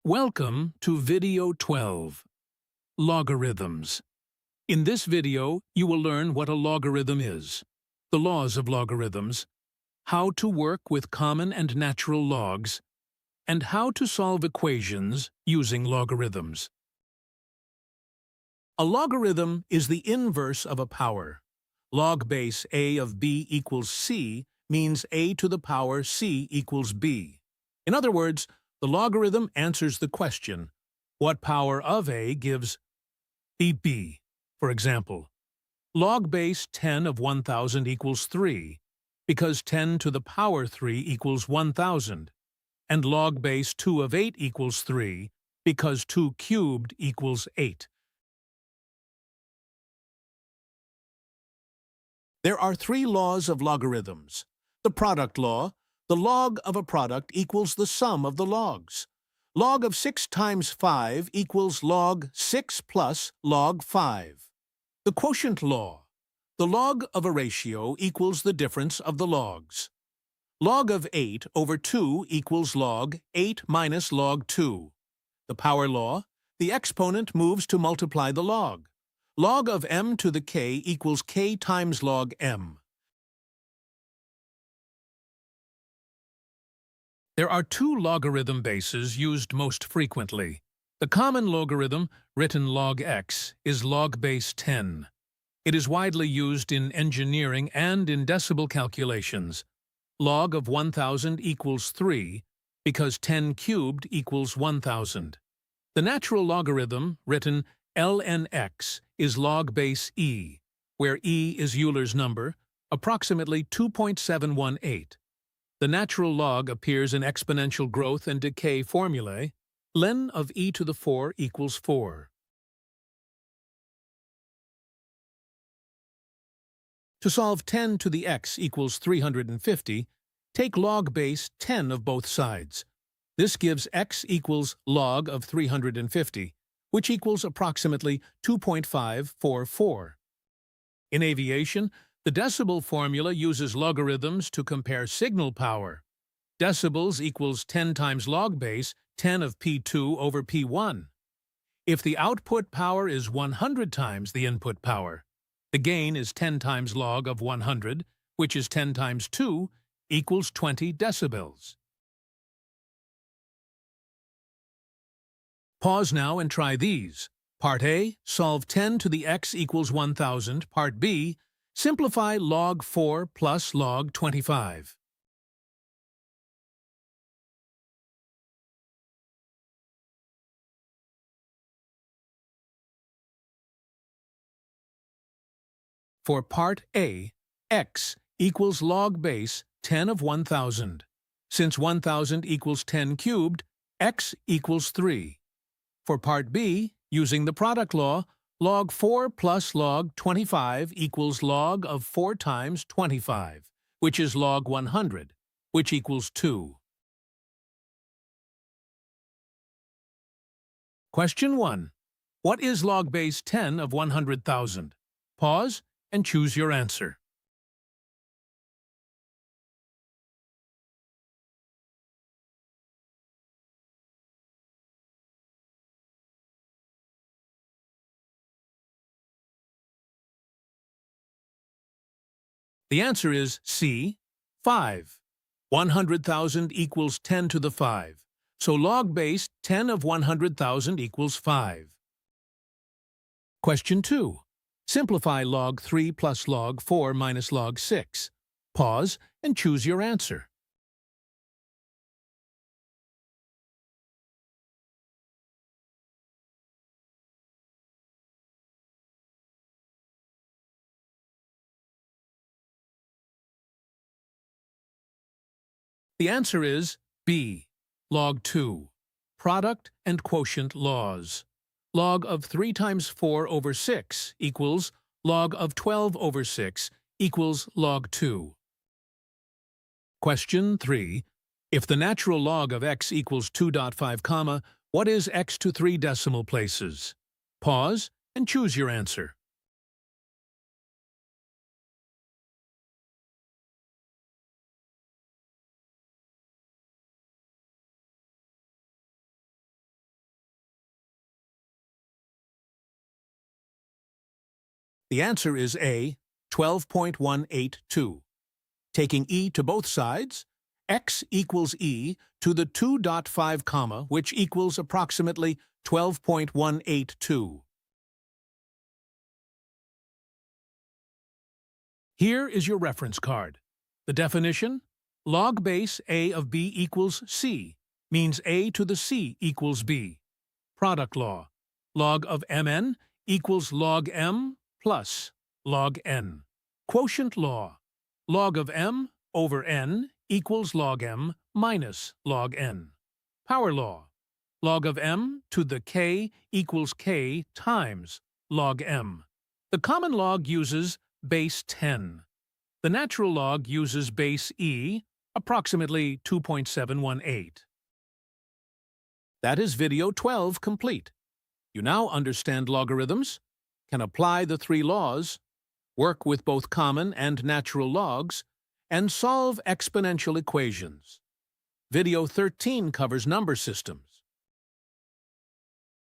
Welcome to Video 12, Logarithms. In this video, you will learn what a logarithm is, the laws of logarithms, how to work with common and natural logs, and how to solve equations using logarithms. A logarithm is the inverse of a power. Log base a of b equals c means a to the power c equals b. In other words, the logarithm answers the question, what power of a gives b? For example, log base 10 of 1,000 equals 3, because 10 to the power 3 equals 1,000, and log base 2 of 8 equals 3, because 2 cubed equals 8. There are three laws of logarithms. The product law: the log of a product equals the sum of the logs. Log of 6 times 5 equals log 6 plus log 5. The quotient law: the log of a ratio equals the difference of the logs. Log of 8 over 2 equals log 8 minus log 2. The power law: the exponent moves to multiply the log. Log of m to the k equals k times log m. There are two logarithm bases used most frequently. The common logarithm, written log x, is log base 10. It is widely used in engineering and in decimal calculations. Log of 1,000 equals 3, because 10 cubed equals 1,000. The natural logarithm, written ln x, is log base e, where e is Euler's number, approximately 2.718. The natural log appears in exponential growth and decay formulae. Ln of e to the 4 equals 4. To solve 10 to the x equals 350, take log base 10 of both sides. This gives x equals log of 350, which equals approximately 2.544. In aviation, the decibel formula uses logarithms to compare signal power. Decibels equals 10 times log base 10 of P2 over P1. If the output power is 100 times the input power, the gain is 10 times log of 100, which is 10 times 2, equals 20 decibels. Pause now and try these. Part A, solve 10 to the x equals 1,000. Part B, simplify log 4 plus log 25. For Part A, x equals log base 10 of 1,000. Since 1,000 equals 10 cubed, x equals 3. For Part B, using the product law, log 4 plus log 25 equals log of 4 times 25, which is log 100, which equals 2. Question 1. What is log base 10 of 100,000? Pause and choose your answer. The answer is C, 5. 100,000 equals 10 to the 5, so log base 10 of 100,000 equals 5. Question 2. Simplify log 3 plus log 4 minus log 6. Pause and choose your answer. The answer is B, log 2. Product and quotient laws. Log of 3 times 4 over 6 equals log of 12 over 6 equals log 2. Question 3. If the natural log of x equals 2.5, what is x to 3 decimal places? Pause and choose your answer. The answer is A, 12.182. Taking e to both sides, x equals e to the 2.5 comma, which equals approximately 12.182. Here is your reference card. The definition: log base a of b equals c, means a to the c equals b. Product law: log of mn equals log m plus log n. Quotient law: log of m over n equals log m minus log n. Power law: log of m to the k equals k times log m. The common log uses base 10. The natural log uses base e, approximately 2.718. That is video 12 complete. You now understand logarithms, can apply the three laws, work with both common and natural logs, and solve exponential equations. Video 13 covers number systems.